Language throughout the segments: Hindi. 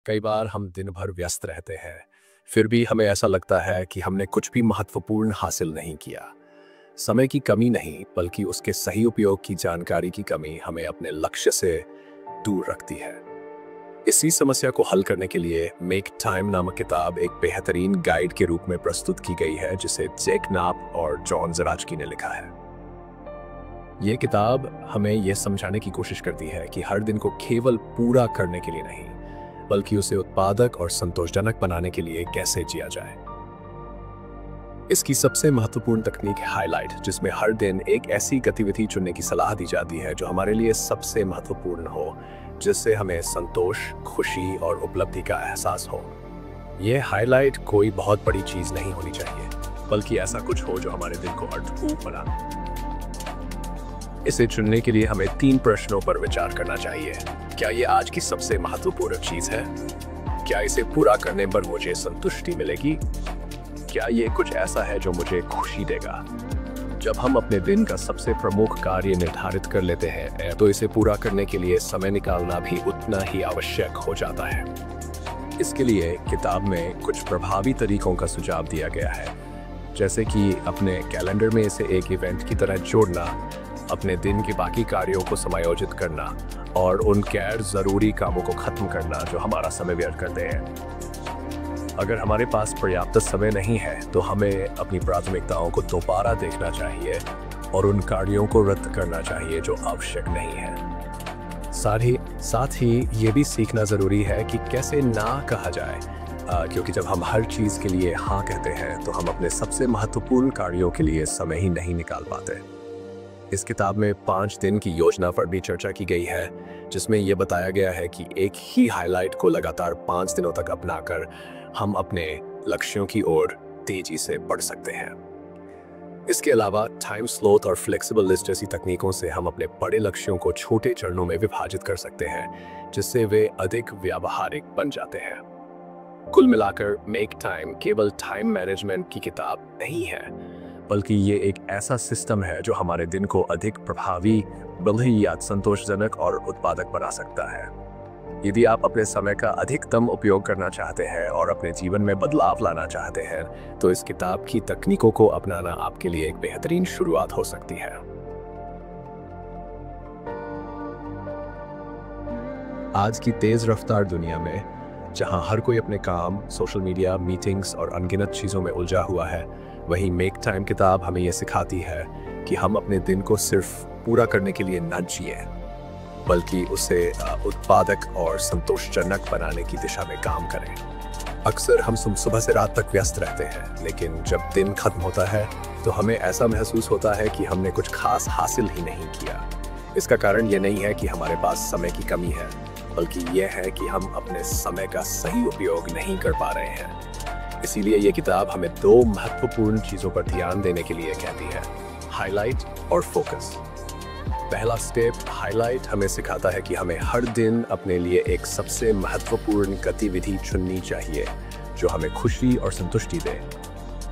कई बार हम दिन भर व्यस्त रहते हैं, फिर भी हमें ऐसा लगता है कि हमने कुछ भी महत्वपूर्ण हासिल नहीं किया। समय की कमी नहीं, बल्कि उसके सही उपयोग की जानकारी की कमी हमें अपने लक्ष्य से दूर रखती है। इसी समस्या को हल करने के लिए मेक टाइम नामक किताब एक बेहतरीन गाइड के रूप में प्रस्तुत की गई है, जिसे जैक नाप और जॉन ज़राचकी ने लिखा है। ये किताब हमें यह समझाने की कोशिश करती है कि हर दिन को केवल पूरा करने के लिए नहीं, बल्कि उसे उत्पादक और संतोषजनक बनाने के लिए कैसे जिया जाए। इसकी सबसे महत्वपूर्ण तकनीक है हाइलाइट, जिसमें हर दिन एक ऐसी गतिविधि चुनने की सलाह दी जाती है जो हमारे लिए सबसे महत्वपूर्ण हो, जिससे हमें संतोष, खुशी और उपलब्धि का एहसास हो। यह हाइलाइट कोई बहुत बड़ी चीज नहीं होनी चाहिए, बल्कि ऐसा कुछ हो जो हमारे दिन को अर्थपूर्ण बना। इसे चुनने के लिए हमें 3 प्रश्नों पर विचार करना चाहिए। क्या ये आज की सबसे महत्वपूर्ण चीज है? क्या इसे पूरा करने पर मुझे संतुष्टि मिलेगी? क्या ये कुछ ऐसा है जो मुझे खुशी देगा? जब हम अपने दिन का सबसे प्रमुख कार्य निर्धारित कर लेते हैं, तो इसे पूरा करने के लिए समय निकालना भी उतना ही आवश्यक हो जाता है। इसके लिए किताब में कुछ प्रभावी तरीकों का सुझाव दिया गया है, जैसे कि अपने कैलेंडर में इसे एक इवेंट की तरह जोड़ना, अपने दिन के बाकी कार्यों को समायोजित करना और उन गैर जरूरी कामों को खत्म करना जो हमारा समय व्यर्थ करते हैं। अगर हमारे पास पर्याप्त समय नहीं है, तो हमें अपनी प्राथमिकताओं को दोबारा देखना चाहिए और उन कार्यों को रद्द करना चाहिए जो आवश्यक नहीं है। साथ ही ये भी सीखना जरूरी है कि कैसे ना कहा जाए, क्योंकि जब हम हर चीज के लिए हाँ कहते हैं, तो हम अपने सबसे महत्वपूर्ण कार्यों के लिए समय ही नहीं निकाल पाते। इस किताब में 5 दिन की योजना पर भी चर्चा की गई है, जिसमें यह बताया गया है कि एक ही हाइलाइट को लगातार 5 दिनों तक अपनाकर हम अपने लक्ष्यों की ओर तेजी से बढ़ सकते हैं। इसके अलावा टाइम स्लॉट और फ्लेक्सिबल लिस्ट जैसी तकनीकों से हम अपने बड़े लक्ष्यों को छोटे चरणों में विभाजित कर सकते हैं, जिससे वे अधिक व्यावहारिक बन जाते हैं। कुल मिलाकर मेक टाइम केवल टाइम मैनेजमेंट की किताब नहीं है, बल्कि ये एक ऐसा सिस्टम है जो हमारे दिन को अधिक प्रभावी, बल्कि संतोषजनक और उत्पादक बना सकता है। यदि आप अपने समय का अधिकतम उपयोग करना चाहते हैं और अपने जीवन में बदलाव लाना चाहते हैं, तो इस किताब की तकनीकों को अपनाना आपके लिए एक बेहतरीन शुरुआत हो सकती है। आज की तेज रफ्तार दुनिया में, जहां हर कोई अपने काम, सोशल मीडिया, मीटिंग्स और अनगिनत चीजों में उलझा हुआ है, वहीं मेक टाइम किताब हमें यह सिखाती है कि हम अपने दिन को सिर्फ पूरा करने के लिए न जिए, बल्कि उसे उत्पादक और संतोषजनक बनाने की दिशा में काम करें। अक्सर हम सुबह से रात तक व्यस्त रहते हैं, लेकिन जब दिन खत्म होता है तो हमें ऐसा महसूस होता है कि हमने कुछ खास हासिल ही नहीं किया। इसका कारण ये नहीं है कि हमारे पास समय की कमी है, बल्कि यह है कि हम अपने समय का सही उपयोग नहीं कर पा रहे हैं। इसीलिए ये किताब हमें 2 महत्वपूर्ण चीजों पर ध्यान देने के लिए कहती है, हाइलाइट और फोकस। पहला स्टेप हाइलाइट हमें सिखाता है कि हमें हर दिन अपने लिए एक सबसे महत्वपूर्ण गतिविधि चुननी चाहिए जो हमें खुशी और संतुष्टि दे,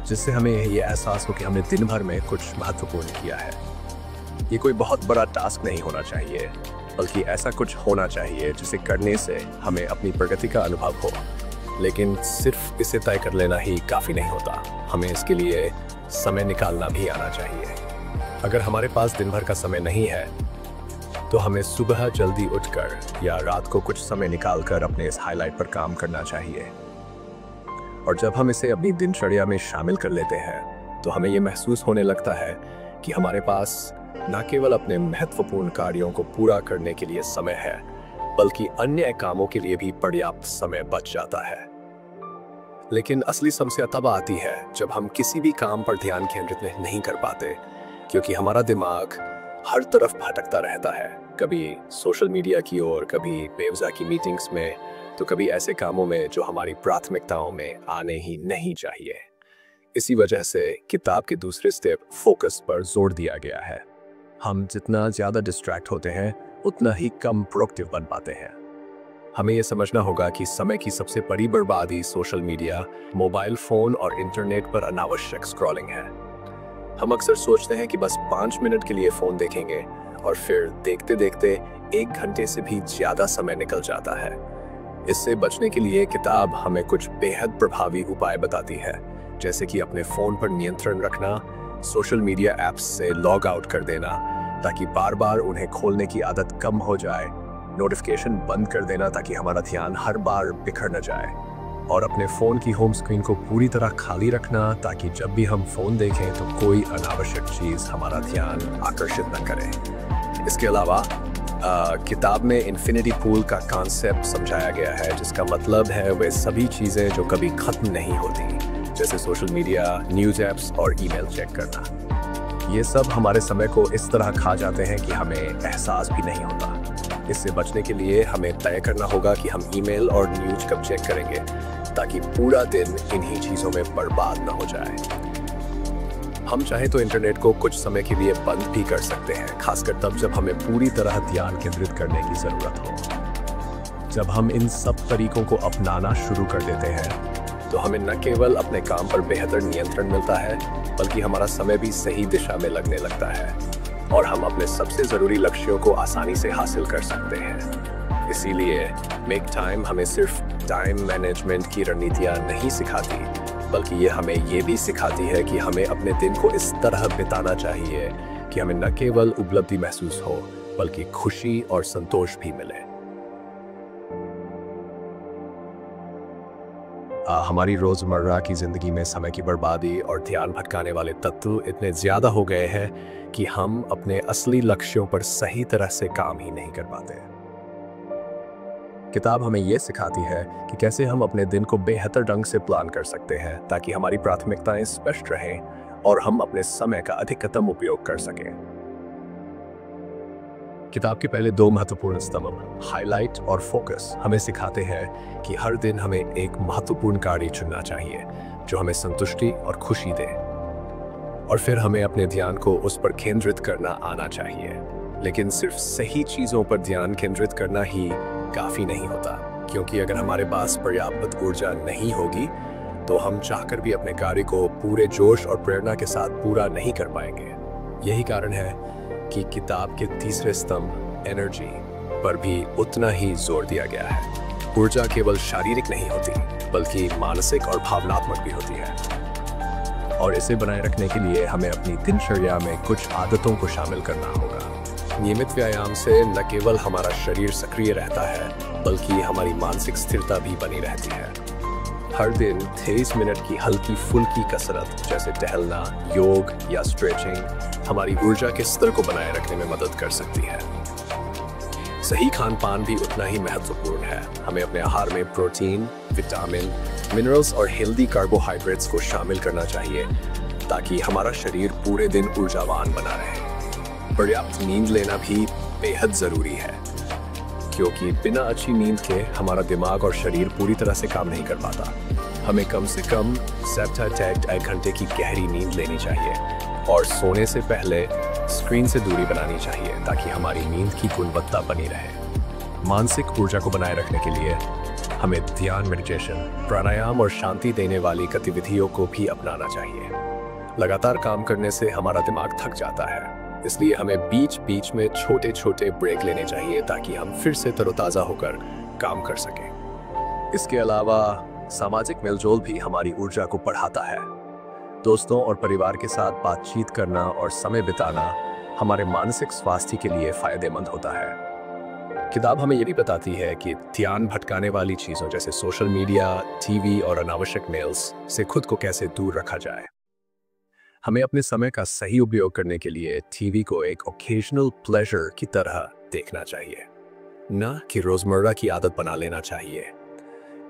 जिससे हमें ये एहसास हो कि हमने दिन भर में कुछ महत्वपूर्ण किया है। ये कोई बहुत बड़ा टास्क नहीं होना चाहिए, बल्कि ऐसा कुछ होना चाहिए जिसे करने से हमें अपनी प्रगति का अनुभव हो। लेकिन सिर्फ इसे तय कर लेना ही काफी नहीं होता, हमें इसके लिए समय निकालना भी आना चाहिए। अगर हमारे पास दिन भर का समय नहीं है, तो हमें सुबह जल्दी उठकर या रात को कुछ समय निकालकर अपने इस हाइलाइट पर काम करना चाहिए। और जब हम इसे अपनी दिनचर्या में शामिल कर लेते हैं, तो हमें यह महसूस होने लगता है कि हमारे पास न केवल अपने महत्वपूर्ण कार्यों को पूरा करने के लिए समय है, बल्कि अन्य कामों के लिए भी पर्याप्त समय बच जाता है। लेकिन असली समस्या तब आती है जब हम किसी भी काम पर ध्यान केंद्रित नहीं कर पाते, क्योंकि हमारा दिमाग हर तरफ भटकता रहता है, कभी सोशल मीडिया की ओर, कभी बेवजह की मीटिंग्स में, तो कभी ऐसे कामों में जो हमारी प्राथमिकताओं में आने ही नहीं चाहिए। इसी वजह से किताब के दूसरे स्टेप फोकस पर जोर दिया गया है। हम जितना ज्यादा डिस्ट्रैक्ट होते हैं, उतना ही कम प्रोडक्टिव बन पाते हैं। हमें यह समझना होगा कि समय की सबसे बड़ी बर्बादी सोशल मीडिया, मोबाइल फोन और इंटरनेट पर अनावश्यक स्क्रॉलिंग है। हम अक्सर सोचते हैं कि बस 5 मिनट के लिए फोन देखेंगे और फिर देखते देखते 1 घंटे से भी ज्यादा समय निकल जाता है। इससे बचने के लिए किताब हमें कुछ बेहद प्रभावी उपाय बताती है, जैसे कि अपने फोन पर नियंत्रण रखना, सोशल मीडिया ऐप्स से लॉग आउट कर देना ताकि बार बार उन्हें खोलने की आदत कम हो जाए, नोटिफिकेशन बंद कर देना ताकि हमारा ध्यान हर बार बिखर न जाए, और अपने फ़ोन की होम स्क्रीन को पूरी तरह खाली रखना ताकि जब भी हम फ़ोन देखें तो कोई अनावश्यक चीज़ हमारा ध्यान आकर्षित न करे। इसके अलावा किताब में इन्फिनिटी पूल का कॉन्सेप्ट समझाया गया है, जिसका मतलब है वे सभी चीज़ें जो कभी ख़त्म नहीं होती, जैसे सोशल मीडिया, न्यूज़ ऐप्स और ईमेल चेक करना। ये सब हमारे समय को इस तरह खा जाते हैं कि हमें एहसास भी नहीं होता। इससे बचने के लिए हमें तय करना होगा कि हम ईमेल और न्यूज़ कब चेक करेंगे ताकि पूरा दिन इन्हीं चीज़ों में बर्बाद न हो जाए। हम चाहें तो इंटरनेट को कुछ समय के लिए बंद भी कर सकते हैं, खासकर तब जब हमें पूरी तरह ध्यान केंद्रित करने की ज़रूरत हो। जब हम इन सब तरीकों को अपनाना शुरू कर देते हैं तो हमें न केवल अपने काम पर बेहतर नियंत्रण मिलता है, बल्कि हमारा समय भी सही दिशा में लगने लगता है और हम अपने सबसे ज़रूरी लक्ष्यों को आसानी से हासिल कर सकते हैं। इसीलिए मेक टाइम हमें सिर्फ टाइम मैनेजमेंट की रणनीतियाँ नहीं सिखाती, बल्कि ये हमें ये भी सिखाती है कि हमें अपने दिन को इस तरह बिताना चाहिए कि हमें न केवल उपलब्धि महसूस हो, बल्कि खुशी और संतोष भी मिले। हमारी रोज़मर्रा की ज़िंदगी में समय की बर्बादी और ध्यान भटकाने वाले तत्व इतने ज़्यादा हो गए हैं कि हम अपने असली लक्ष्यों पर सही तरह से काम ही नहीं कर पाते। किताब हमें ये सिखाती है कि कैसे हम अपने दिन को बेहतर ढंग से प्लान कर सकते हैं ताकि हमारी प्राथमिकताएं स्पष्ट रहें और हम अपने समय का अधिकतम उपयोग कर सकें। किताब के पहले दो महत्वपूर्ण स्तंभ, हाईलाइट और फोकस, हमें सिखाते हैं कि हर दिन हमें एक महत्वपूर्ण कार्य चुनना चाहिए जो हमें संतुष्टि और खुशी दे, और फिर हमें अपने ध्यान को उस पर केंद्रित करना आना चाहिए। लेकिन सिर्फ सही चीज़ों पर ध्यान केंद्रित करना ही काफ़ी नहीं होता, क्योंकि अगर हमारे पास पर्याप्त ऊर्जा नहीं होगी तो हम चाहकर भी अपने कार्य को पूरे जोश और प्रेरणा के साथ पूरा नहीं कर पाएंगे। यही कारण है कि किताब के तीसरे स्तंभ एनर्जी पर भी उतना ही जोर दिया गया है। ऊर्जा केवल शारीरिक नहीं होती, बल्कि मानसिक और भावनात्मक भी होती है, और इसे बनाए रखने के लिए हमें अपनी दिनचर्या में कुछ आदतों को शामिल करना होगा। नियमित व्यायाम से न केवल हमारा शरीर सक्रिय रहता है, बल्कि हमारी मानसिक स्थिरता भी बनी रहती है। हर दिन 23 मिनट की हल्की फुल्की कसरत जैसे टहलना, योग या स्ट्रेचिंग हमारी ऊर्जा के स्तर को बनाए रखने में मदद कर सकती है। सही खान पान भी उतना ही महत्वपूर्ण है। हमें अपने आहार में प्रोटीन, विटामिन, मिनरल्स और हेल्दी कार्बोहाइड्रेट्स को शामिल करना चाहिए ताकि हमारा शरीर पूरे दिन ऊर्जावान बना रहे। पर्याप्त नींद लेना भी बेहद ज़रूरी है, क्योंकि बिना अच्छी नींद के हमारा दिमाग और शरीर पूरी तरह से काम नहीं कर पाता। हमें कम से कम 7 से 8 घंटे की गहरी नींद लेनी चाहिए और सोने से पहले स्क्रीन से दूरी बनानी चाहिए ताकि हमारी नींद की गुणवत्ता बनी रहे। मानसिक ऊर्जा को बनाए रखने के लिए हमें ध्यान, मेडिटेशन, प्राणायाम और शांति देने वाली गतिविधियों को भी अपनाना चाहिए। लगातार काम करने से हमारा दिमाग थक जाता है, इसलिए हमें बीच बीच में छोटे छोटे ब्रेक लेने चाहिए ताकि हम फिर से तरोताज़ा होकर काम कर सकें। इसके अलावा सामाजिक मेलजोल भी हमारी ऊर्जा को बढ़ाता है। दोस्तों और परिवार के साथ बातचीत करना और समय बिताना हमारे मानसिक स्वास्थ्य के लिए फायदेमंद होता है। किताब हमें ये भी बताती है कि ध्यान भटकाने वाली चीज़ों जैसे सोशल मीडिया, टीवी और अनावश्यक मेल्स से खुद को कैसे दूर रखा जाए। हमें अपने समय का सही उपयोग करने के लिए टीवी को एक ओकेजनल प्लेजर की तरह देखना चाहिए, न कि रोजमर्रा की आदत बना लेना चाहिए।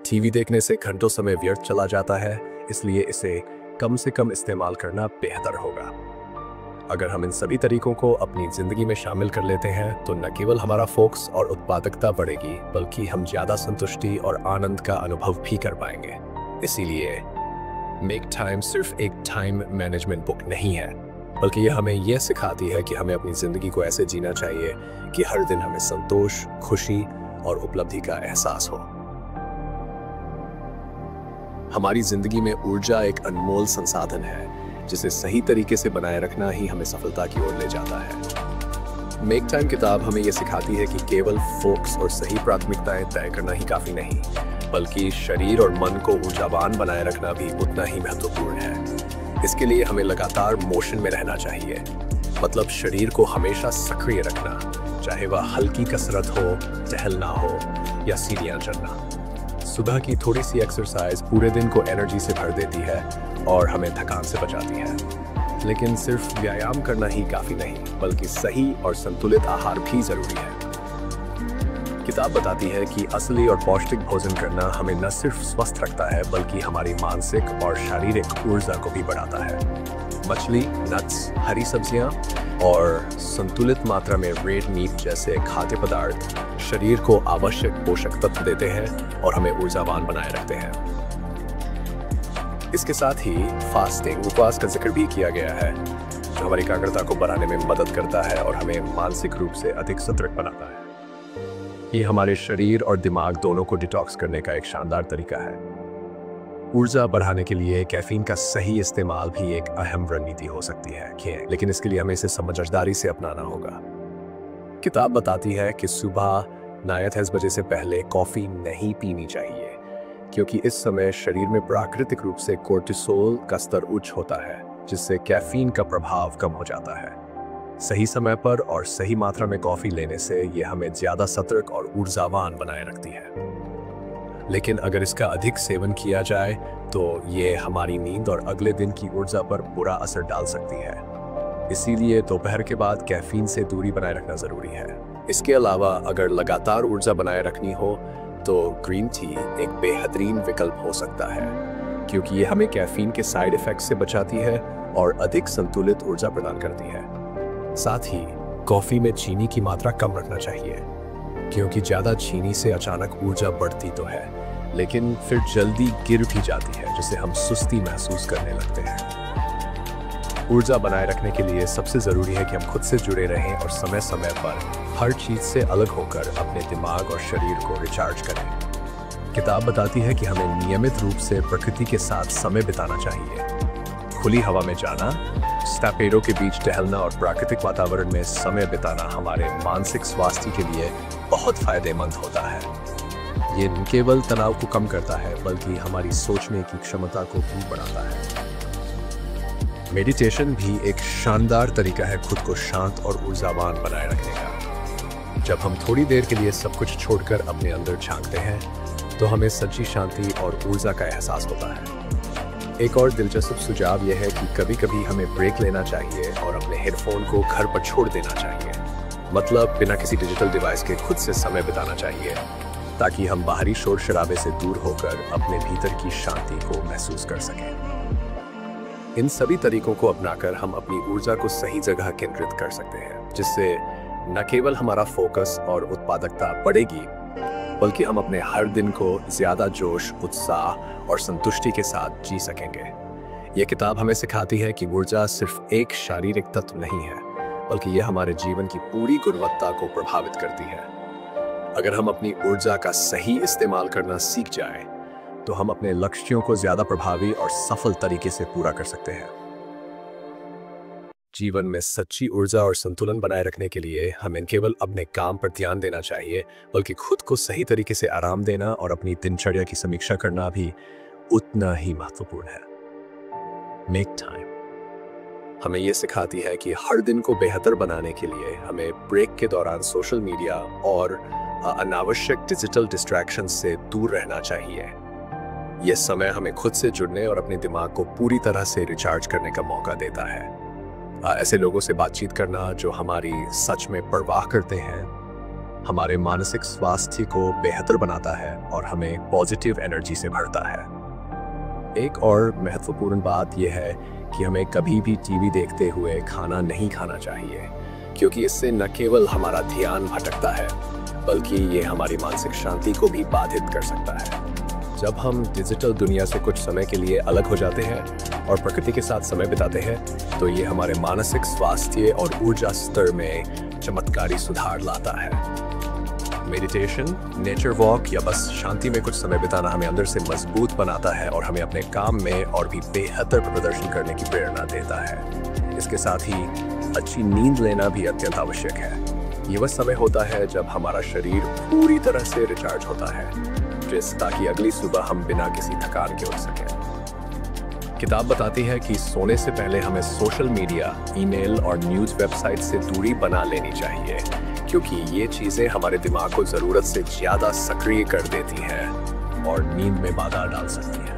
टीवी देखने से घंटों समय व्यर्थ चला जाता है, इसलिए इसे कम से कम इस्तेमाल करना बेहतर होगा। अगर हम इन सभी तरीकों को अपनी जिंदगी में शामिल कर लेते हैं तो न केवल हमारा फोकस और उत्पादकता बढ़ेगी, बल्कि हम ज़्यादा संतुष्टि और आनंद का अनुभव भी कर पाएंगे। इसीलिए मेक टाइम सिर्फ एक टाइम मैनेजमेंट बुक नहीं है, बल्कि यह हमें यह सिखाती है कि हमें अपनी ज़िंदगी को ऐसे जीना चाहिए कि हर दिन हमें संतोष, खुशी और उपलब्धि का एहसास हो। हमारी ज़िंदगी में ऊर्जा एक अनमोल संसाधन है जिसे सही तरीके से बनाए रखना ही हमें सफलता की ओर ले जाता है। मेक टाइम किताब हमें ये सिखाती है कि केवल फोकस और सही प्राथमिकताएं तय करना ही काफी नहीं, बल्कि शरीर और मन को ऊर्जावान बनाए रखना भी उतना ही महत्वपूर्ण है। इसके लिए हमें लगातार मोशन में रहना चाहिए, मतलब शरीर को हमेशा सक्रिय रखना, चाहे वह हल्की कसरत हो, टहलना हो या सीढ़ियां चढ़ना। सुबह की थोड़ी सी एक्सरसाइज पूरे दिन को एनर्जी से भर देती है और हमें थकान से बचाती है। लेकिन सिर्फ व्यायाम करना ही काफी नहीं, बल्कि सही और संतुलित आहार भी जरूरी है। किताब बताती है कि असली और पौष्टिक भोजन करना हमें न सिर्फ स्वस्थ रखता है, बल्कि हमारी मानसिक और शारीरिक ऊर्जा को भी बढ़ाता है। मछली, नट्स, हरी सब्जियां और संतुलित मात्रा में रेड मीट जैसे खाद्य पदार्थ शरीर को आवश्यक पोषक तत्व देते हैं और हमें ऊर्जावान बनाए रखते हैं। इसके साथ ही फास्टिंग, उपवास का जिक्र भी किया गया है, जो हमारी एकाग्रता को बढ़ाने में मदद करता है और हमें मानसिक रूप से अधिक सतर्क बनाता है। ये हमारे शरीर और दिमाग दोनों को डिटॉक्स करने का एक शानदार तरीका है। ऊर्जा बढ़ाने के लिए कैफीन का सही इस्तेमाल भी एक अहम रणनीति हो सकती है, लेकिन इसके लिए हमें इसे समझदारी से अपनाना होगा। किताब बताती है कि सुबह 9-10 बजे से पहले कॉफी नहीं पीनी चाहिए, क्योंकि इस समय शरीर में प्राकृतिक रूप से कोर्टिसोल का स्तर उच्च होता है, जिससे कैफीन का प्रभाव कम हो जाता है। सही समय पर और सही मात्रा में कॉफी लेने से यह हमें ज्यादा सतर्क और ऊर्जावान बनाए रखती है। लेकिन अगर इसका अधिक सेवन किया जाए तो ये हमारी नींद और अगले दिन की ऊर्जा पर बुरा असर डाल सकती है। इसीलिए दोपहर के बाद कैफीन से दूरी बनाए रखना जरूरी है। इसके अलावा अगर लगातार ऊर्जा बनाए रखनी हो तो ग्रीन टी एक बेहतरीन विकल्प हो सकता है, क्योंकि ये हमें कैफीन के साइड इफेक्ट से बचाती है और अधिक संतुलित ऊर्जा प्रदान करती है। साथ ही कॉफी में चीनी की मात्रा कम रखना चाहिए, क्योंकि ज्यादा चीनी से अचानक ऊर्जा बढ़ती तो है, लेकिन फिर जल्दी गिर भी जाती है, जिससे हम सुस्ती महसूस करने लगते हैं। ऊर्जा बनाए रखने के लिए सबसे जरूरी है कि हम खुद से जुड़े रहें और समय समय पर हर चीज से अलग होकर अपने दिमाग और शरीर को रिचार्ज करें। किताब बताती है कि हमें नियमित रूप से प्रकृति के साथ समय बिताना चाहिए। खुली हवा में जाना, पेड़ों के बीच टहलना और प्राकृतिक वातावरण में समय बिताना हमारे मानसिक स्वास्थ्य के लिए बहुत फायदेमंद होता है। ये न केवल तनाव को कम करता है, बल्कि हमारी सोचने की क्षमता को भी बढ़ाता है। मेडिटेशन भी एक शानदार तरीका है खुद को शांत और ऊर्जावान बनाए रखने का। जब हम थोड़ी देर के लिए सब कुछ छोड़कर अपने अंदर झांकते हैं, तो हमें सच्ची शांति और ऊर्जा का एहसास होता है। एक और दिलचस्प सुझाव यह है कि कभी-कभी हमें ब्रेक लेना चाहिए और अपने हेडफोन को घर पर छोड़ देना चाहिए, मतलब बिना किसी डिजिटल डिवाइस के खुद से समय बिताना चाहिए, ताकि हम बाहरी शोर शराबे से दूर होकर अपने भीतर की शांति को महसूस कर सकें। इन सभी तरीकों को अपनाकर हम अपनी ऊर्जा को सही जगह केंद्रित कर सकते हैं, जिससे न केवल हमारा फोकस और उत्पादकता बढ़ेगी, बल्कि हम अपने हर दिन को ज्यादा जोश, उत्साह और संतुष्टि के साथ जी सकेंगे। ये किताब हमें सिखाती है कि ऊर्जा सिर्फ एक शारीरिक तत्व नहीं है, बल्कि यह हमारे जीवन की पूरी गुणवत्ता को प्रभावित करती है। अगर हम अपनी ऊर्जा का सही इस्तेमाल करना सीख जाएं, तो हम अपने लक्ष्यों को ज्यादा प्रभावी और सफल तरीके से पूरा कर सकते हैं। जीवन में सच्ची ऊर्जा और संतुलन बनाए रखने के लिए हमें केवल अपने काम पर ध्यान देना चाहिए, बल्कि खुद को सही तरीके से आराम देना और अपनी दिनचर्या की समीक्षा करना भी उतना ही महत्वपूर्ण है। मेक टाइम हमें यह सिखाती है कि हर दिन को बेहतर बनाने के लिए हमें ब्रेक के दौरान सोशल मीडिया और अनावश्यक डिजिटल डिस्ट्रैक्शन से दूर रहना चाहिए। यह समय हमें खुद से जुड़ने और अपने दिमाग को पूरी तरह से रिचार्ज करने का मौका देता है। ऐसे लोगों से बातचीत करना जो हमारी सच में परवाह करते हैं, हमारे मानसिक स्वास्थ्य को बेहतर बनाता है और हमें पॉजिटिव एनर्जी से भरता है। एक और महत्वपूर्ण बात यह है कि हमें कभी भी टीवी देखते हुए खाना नहीं खाना चाहिए, क्योंकि इससे न केवल हमारा ध्यान भटकता है, बल्कि ये हमारी मानसिक शांति को भी बाधित कर सकता है। जब हम डिजिटल दुनिया से कुछ समय के लिए अलग हो जाते हैं और प्रकृति के साथ समय बिताते हैं, तो ये हमारे मानसिक स्वास्थ्य और ऊर्जा स्तर में चमत्कारी सुधार लाता है। मेडिटेशन, नेचर वॉक या बस शांति में कुछ समय बिताना हमें अंदर से मजबूत बनाता है और हमें अपने काम में और भी बेहतर प्रदर्शन करने की प्रेरणा देता है। इसके साथ ही अच्छी नींद लेना भी अत्यंत आवश्यक है। ये वह समय होता है जब हमारा शरीर पूरी तरह से रिचार्ज होता है, ताकि अगली सुबह हम बिना किसी थकान के उठ सकें। किताब बताती है कि सोने से पहले हमें सोशल मीडिया, ईमेल और न्यूज़ वेबसाइट से दूरी बना लेनी चाहिए, क्योंकि ये चीज़ें हमारे दिमाग को ज़रूरत से ज़्यादा सक्रिय कर देती हैं और नींद में बाधा डाल सकती हैं।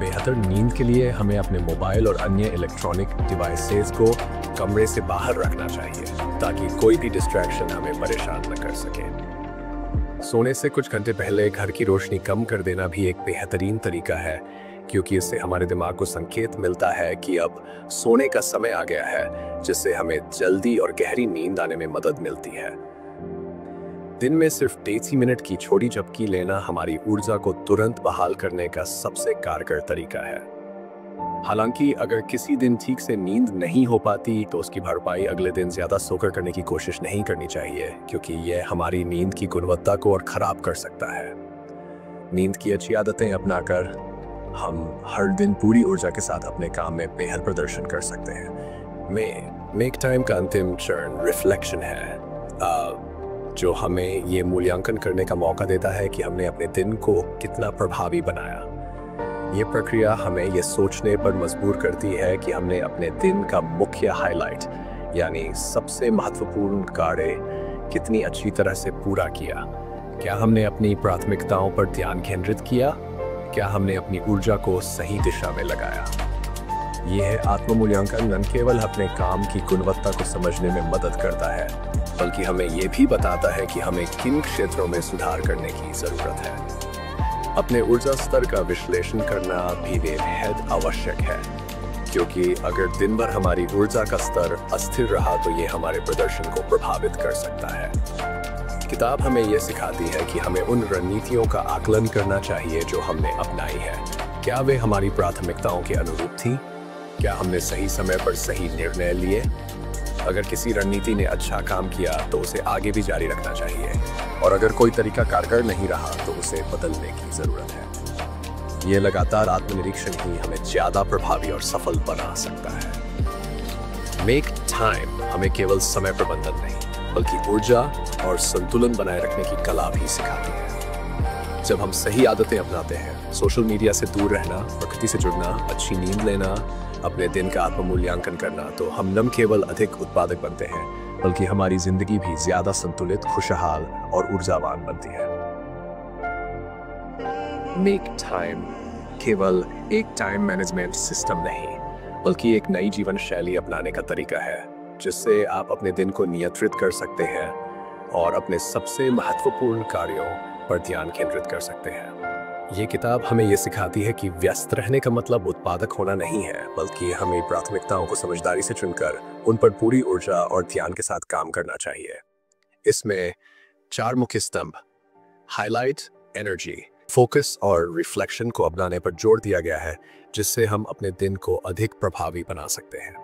बेहतर नींद के लिए हमें अपने मोबाइल और अन्य इलेक्ट्रॉनिक डिवाइसेस को कमरे से बाहर रखना चाहिए, ताकि कोई भी डिस्ट्रैक्शन हमें परेशान न कर सके। सोने से कुछ घंटे पहले घर की रोशनी कम कर देना भी एक बेहतरीन तरीका है, क्योंकि इससे हमारे दिमाग को संकेत मिलता है कि अब सोने का समय आ गया है, जिससे हमें जल्दी और गहरी नींद आने में मदद मिलती है। दिन में सिर्फ 30 मिनट की छोटी झपकी लेना हमारी ऊर्जा को तुरंत बहाल करने का सबसे कारगर तरीका है। हालांकि अगर किसी दिन ठीक से नींद नहीं हो पाती तो उसकी भरपाई अगले दिन ज्यादा सोकर करने की कोशिश नहीं करनी चाहिए, क्योंकि यह हमारी नींद की गुणवत्ता को और खराब कर सकता है। नींद की अच्छी आदतें अपनाकर हम हर दिन पूरी ऊर्जा के साथ अपने काम में बेहतर प्रदर्शन कर सकते हैं। मेक टाइम का अंतिम चरण रिफ्लेक्शन है, जो हमें ये मूल्यांकन करने का मौका देता है कि हमने अपने दिन को कितना प्रभावी बनाया। ये प्रक्रिया हमें ये सोचने पर मजबूर करती है कि हमने अपने दिन का मुख्य हाइलाइट, यानी सबसे महत्वपूर्ण कार्य कितनी अच्छी तरह से पूरा किया। क्या हमने अपनी प्राथमिकताओं पर ध्यान केंद्रित किया? क्या हमने अपनी ऊर्जा को सही दिशा में लगाया? यह आत्म-मूल्यांकन न केवल अपने काम की गुणवत्ता को समझने में मदद करता है, बल्कि हमें यह भी बताता है कि हमें किन क्षेत्रों में सुधार करने की जरूरत है। अपने ऊर्जा स्तर का विश्लेषण करना भी बेहद आवश्यक है, क्योंकि अगर दिन भर हमारी ऊर्जा का स्तर अस्थिर रहा तो ये हमारे प्रदर्शन को प्रभावित कर सकता है। किताब हमें यह सिखाती है कि हमें उन रणनीतियों का आकलन करना चाहिए जो हमने अपनाई है। क्या वे हमारी प्राथमिकताओं के अनुरूप थी? क्या हमने सही समय पर सही निर्णय लिए? अगर किसी रणनीति ने अच्छा काम किया तो उसे आगे भी जारी रखना चाहिए, और अगर कोई तरीका कारगर नहीं रहा तो उसे बदलने की जरूरत है। ये लगातार आत्मनिरीक्षण ही हमें ज्यादा प्रभावी और सफल बना सकता है। मेक टाइम हमें केवल समय प्रबंधन नहीं, बल्कि ऊर्जा और संतुलन बनाए रखने की कला भी सिखाती है। जब हम सही आदतें अपनाते हैं, सोशल मीडिया से दूर रहना, प्रकृति से जुड़ना, अच्छी नींद लेना, अपने दिन का आत्म-मूल्यांकन करना, तो हम न केवल अधिक उत्पादक बनते हैं, बल्कि हमारी जिंदगी भी ज्यादा संतुलित, खुशहाल और ऊर्जावान बनती है। मेक टाइम केवल एक टाइम मैनेजमेंट सिस्टम नहीं, बल्कि एक नई जीवन शैली अपनाने का तरीका है, जिससे आप अपने दिन को नियंत्रित कर सकते हैं और अपने सबसे महत्वपूर्ण कार्यों पर ध्यान केंद्रित कर सकते हैं। ये किताब हमें ये सिखाती है कि व्यस्त रहने का मतलब उत्पादक होना नहीं है, बल्कि हमें प्राथमिकताओं को समझदारी से चुनकर उन पर पूरी ऊर्जा और ध्यान के साथ काम करना चाहिए। इसमें 4 मुख्य स्तंभ हाइलाइट, एनर्जी, फोकस और रिफ्लेक्शन को अपनाने पर जोर दिया गया है, जिससे हम अपने दिन को अधिक प्रभावी बना सकते हैं।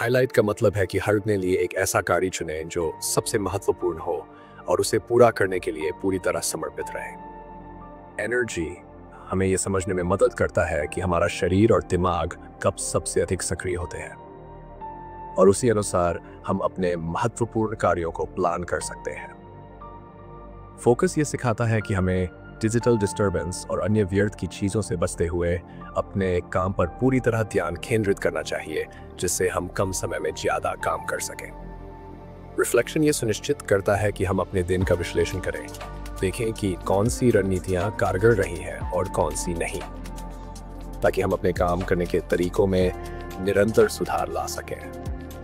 हाइलाइट का मतलब है कि हर दिन लिए एक ऐसा कार्य चुनें जो सबसे महत्वपूर्ण हो और उसे पूरा करने के लिए पूरी तरह समर्पित रहे। एनर्जी हमें यह समझने में मदद करता है कि हमारा शरीर और दिमाग कब सबसे अधिक सक्रिय होते हैं, और उसी अनुसार हम अपने महत्वपूर्ण कार्यों को प्लान कर सकते हैं। फोकस ये सिखाता है कि हमें डिजिटल डिस्टर्बेंस और अन्य व्यर्थ की चीज़ों से बचते हुए अपने काम पर पूरी तरह ध्यान केंद्रित करना चाहिए, जिससे हम कम समय में ज़्यादा काम कर सकें। रिफ्लेक्शन ये सुनिश्चित करता है कि हम अपने दिन का विश्लेषण करें, देखें कि कौन सी रणनीतियाँ कारगर रही हैं और कौन सी नहीं, ताकि हम अपने काम करने के तरीकों में निरंतर सुधार ला सकें।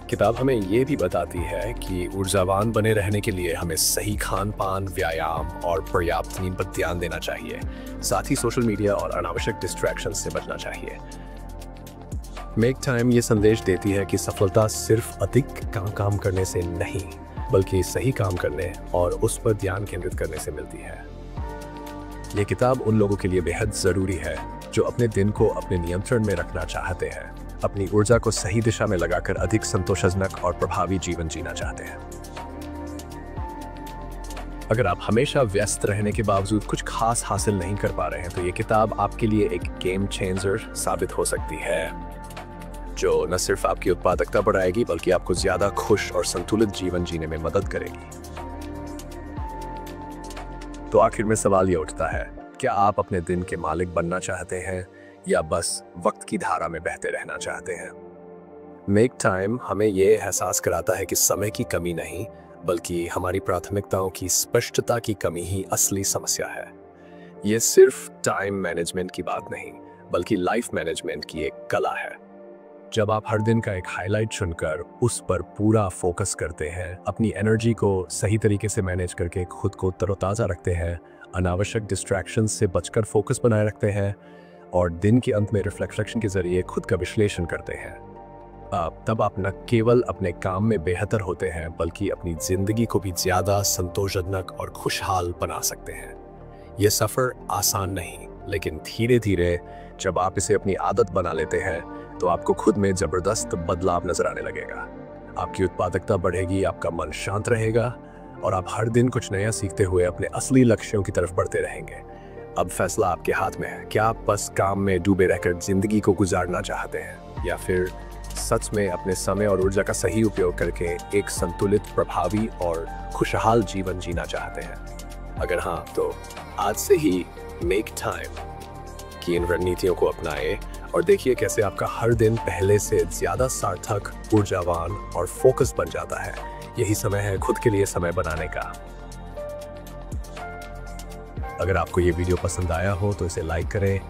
किताब हमें ये भी बताती है कि ऊर्जावान बने रहने के लिए हमें सही खान पान, व्यायाम और पर्याप्त नींद पर ध्यान देना चाहिए। साथ ही सोशल मीडिया और अनावश्यक डिस्ट्रैक्शन से बचना चाहिए। मेक टाइम ये संदेश देती है कि सफलता सिर्फ अधिक काम करने से नहीं, बल्कि सही काम करने और उस पर ध्यान केंद्रित करने से मिलती है। ये किताब उन लोगों के लिए बेहद ज़रूरी है जो अपने दिन को अपने नियंत्रण में रखना चाहते हैं, अपनी ऊर्जा को सही दिशा में लगाकर अधिक संतोषजनक और प्रभावी जीवन जीना चाहते हैं। अगर आप हमेशा व्यस्त रहने के बावजूद कुछ खास हासिल नहीं कर पा रहे हैं, तो ये किताब आपके लिए एक गेम चेंजर साबित हो सकती है। जो न सिर्फ आपकी उत्पादकता बढ़ाएगी बल्कि आपको ज्यादा खुश और संतुलित जीवन जीने में मदद करेगी। तो आखिर में सवाल ये उठता है, क्या आप अपने दिन के मालिक बनना चाहते हैं या बस वक्त की धारा में बहते रहना चाहते हैं? मेक टाइम हमें ये एहसास कराता है कि समय की कमी नहीं बल्कि हमारी प्राथमिकताओं की स्पष्टता की कमी ही असली समस्या है। ये सिर्फ टाइम मैनेजमेंट की बात नहीं बल्कि लाइफ मैनेजमेंट की एक कला है। जब आप हर दिन का एक हाईलाइट चुनकर उस पर पूरा फोकस करते हैं, अपनी एनर्जी को सही तरीके से मैनेज करके खुद को तरोताज़ा रखते हैं, अनावश्यक डिस्ट्रैक्शंस से बचकर फोकस बनाए रखते हैं और दिन के अंत में रिफ्लेक्शन के जरिए खुद का विश्लेषण करते हैं, तब आप न केवल अपने काम में बेहतर होते हैं बल्कि अपनी जिंदगी को भी ज़्यादा संतोषजनक और खुशहाल बना सकते हैं। यह सफ़र आसान नहीं, लेकिन धीरे धीरे जब आप इसे अपनी आदत बना लेते हैं तो आपको खुद में ज़बरदस्त बदलाव नजर आने लगेगा। आपकी उत्पादकता बढ़ेगी, आपका मन शांत रहेगा और आप हर दिन कुछ नया सीखते हुए अपने असली लक्ष्यों की तरफ बढ़ते रहेंगे। अब फैसला आपके हाथ में है। क्या आप बस काम में डूबे रहकर जिंदगी को गुजारना चाहते हैं या फिर सच में अपने समय और ऊर्जा का सही उपयोग करके एक संतुलित, प्रभावी और खुशहाल जीवन जीना चाहते हैं? अगर हाँ, तो आज से ही मेक टाइम की इन रणनीतियों को अपनाएं और देखिए कैसे आपका हर दिन पहले से ज्यादा सार्थक, ऊर्जावान और फोकस बन जाता है। यही समय है खुद के लिए समय बनाने का। अगर आपको ये वीडियो पसंद आया हो तो इसे लाइक करें,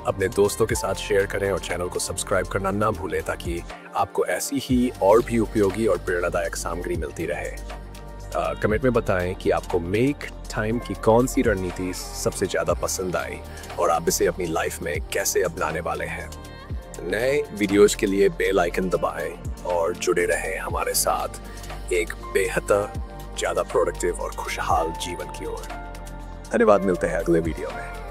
अपने दोस्तों के साथ शेयर करें और चैनल को सब्सक्राइब करना ना भूलें ताकि आपको ऐसी ही और भी उपयोगी और प्रेरणादायक सामग्री मिलती रहे। कमेंट में बताएं कि आपको मेक टाइम की कौन सी रणनीति सबसे ज़्यादा पसंद आई और आप इसे अपनी लाइफ में कैसे अपनाने वाले हैं। नए वीडियोज के लिए बेल आइकन दबाएं और जुड़े रहें हमारे साथ एक बेहतर, ज़्यादा प्रोडक्टिव और खुशहाल जीवन की ओर। धन्यवाद, मिलते हैं अगले वीडियो में।